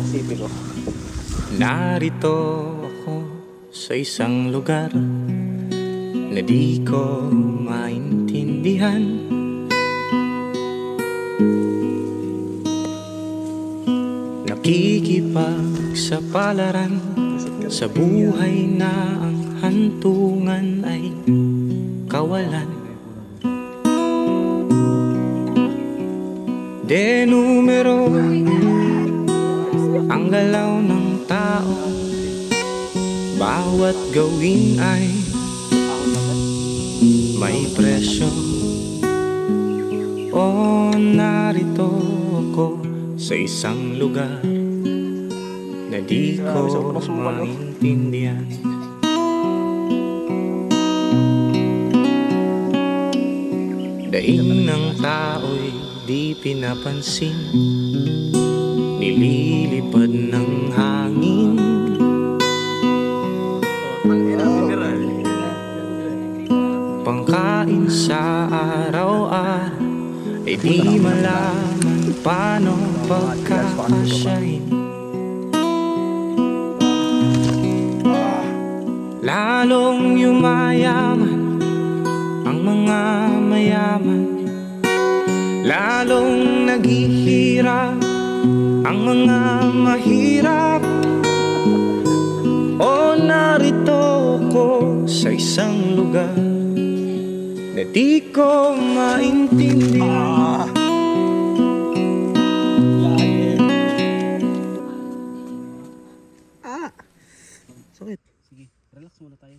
Sipilo. Narito ako sa isang lugar na di ko maintindihan. Nakikipagsapalaran sa buhay na ang hantungan ay kawalan. De numero ang galaw ng tao, bawat gawin ay may presyo. O narito ako sa isang lugar na di ko maintindihan. Daing ng tao'y di pinapansin, nililipad ng hangin. Pangkain sa araw-araw ay di malaman paano pagkakasyahin. Lalong yumayaman ang mga mayaman, lalong naghihirap ang mga mahirap. O narito ko sa isang lugar na di ko maintindihan. Sakit. Sige, relax muna tayo.